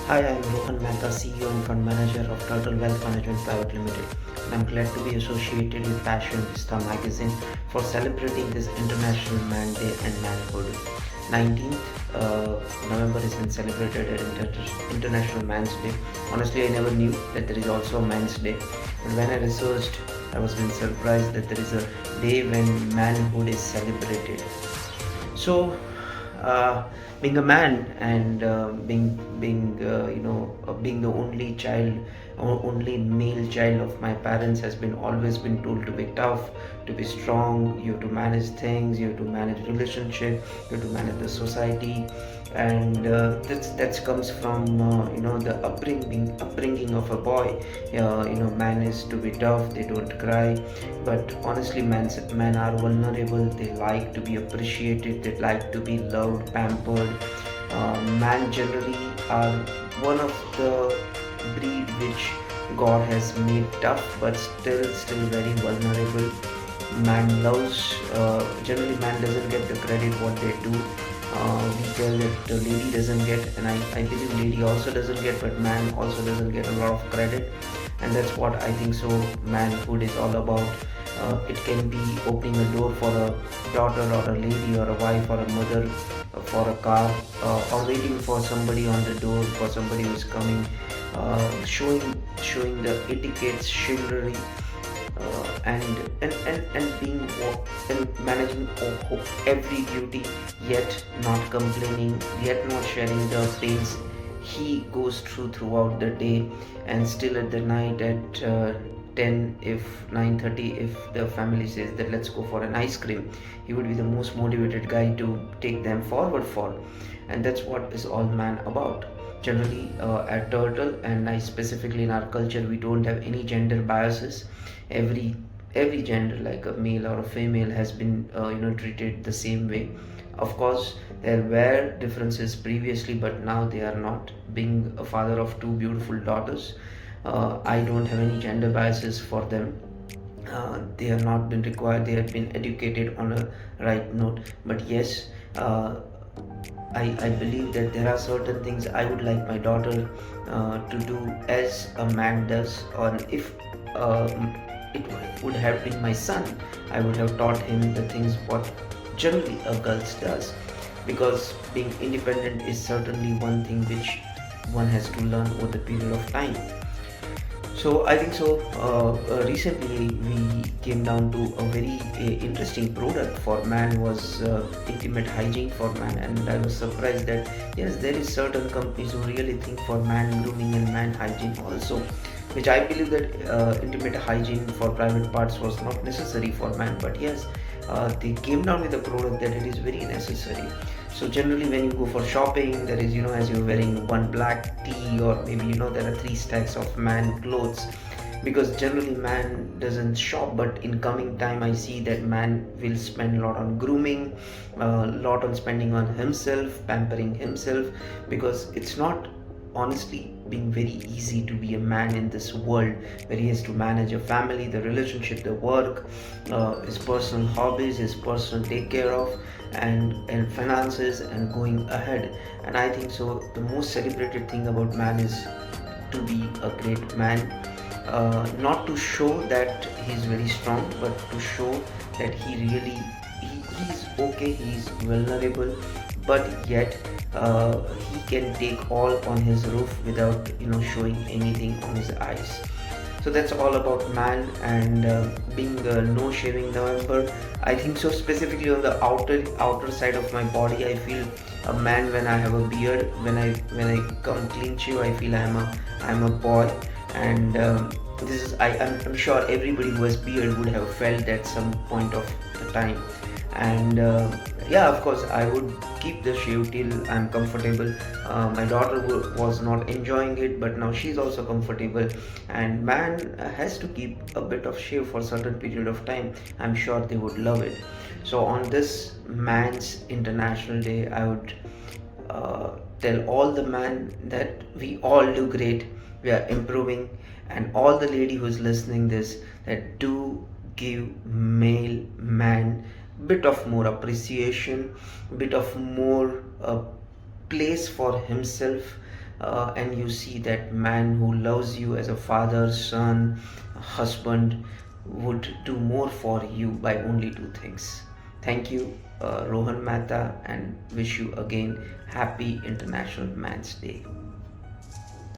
Hi, I'm Rohan Mehta, CEO and Fund Manager of Turtle Wealth Management Private Limited, and I'm glad to be associated with Passion Vista magazine for celebrating this International Man Day and Manhood. 19th November has been celebrated as International Man's Day. Honestly, I never knew that there is also a Man's Day, but when I researched, I was been surprised that there is a day when manhood is celebrated. So, being a man and being the only child or only male child of my parents has been always been told to be tough, to be strong. You have to manage things. You have to manage relationship. You have to manage the society, and that comes from the upbringing of a boy. Man is to be tough. They don't cry, but honestly, men are vulnerable. They like to be appreciated. They like to be loved, pampered. Man generally are one of the breed which God has made tough, but still very vulnerable. Man loves. Generally, man doesn't get the credit what they do. We tell that the lady doesn't get, and I believe lady also doesn't get, but man also doesn't get a lot of credit, and that's what I think. So manhood is all about. It can be opening a door for a daughter or a lady or a wife or a mother, for a car, or waiting for somebody on the door, for somebody who is coming, showing the etiquettes, chivalry, and being and managing every duty, yet not complaining, yet not sharing the pains he goes throughout the day, and still at the night at 10, if 9:30, if the family says that let's go for an ice cream, he would be the most motivated guy to take them forward for. And that's what is all man about. Generally, at Turtle, and I specifically in our culture, we don't have any gender biases. Every gender, like a male or a female, has been treated the same way. Of course, there were differences previously, but now they are not. Being a father of two beautiful daughters, I don't have any gender biases for them. They have not been required, they have been educated on a right note. But yes, I believe that there are certain things I would like my daughter to do as a man does, or if uh, it would have been my son, I would have taught him the things what generally a girl does, because being independent is certainly one thing which one has to learn over the period of time. So I think so. Recently, we came down to a very interesting product for man, was intimate hygiene for man, and I was surprised that yes, there is certain companies who really think for man grooming and man hygiene also, which I believe that intimate hygiene for private parts was not necessary for man, but yes, they came down with a product that it is very necessary. So generally when you go for shopping, there is, as you're wearing one black tee, or maybe there are three stacks of man clothes, because generally man doesn't shop, but in coming time I see that man will spend a lot on grooming, a lot on spending on himself, pampering himself, because it's not honestly being very easy to be a man in this world, where he has to manage a family, the relationship, the work, his personal hobbies, his personal take care of, and finances, and going ahead. And I think so the most celebrated thing about man is to be a great man, not to show that he's very strong, but to show that he's okay, he's vulnerable, but yet he can take all on his roof without showing anything on his eyes. So that's all about man. And being no shaving November, I think so specifically on the outer side of my body, I feel a man when I have a beard. When I come clean shave, I feel I'm a boy. And this is I'm sure everybody who has beard would have felt at some point of the time. And yeah, of course I would keep the shave till I'm comfortable. My daughter was not enjoying it, but now she's also comfortable, and man has to keep a bit of shave for a certain period of time. I'm sure they would love it. So on this man's international day, I would tell all the man that we all do great, we are improving. And all the lady who's listening this, that do give male man bit of more appreciation, bit of more place for himself, and you see that man who loves you as a father, son, husband would do more for you by only two things. Thank you, Rohan Mehta, and wish you again happy International Man's Day.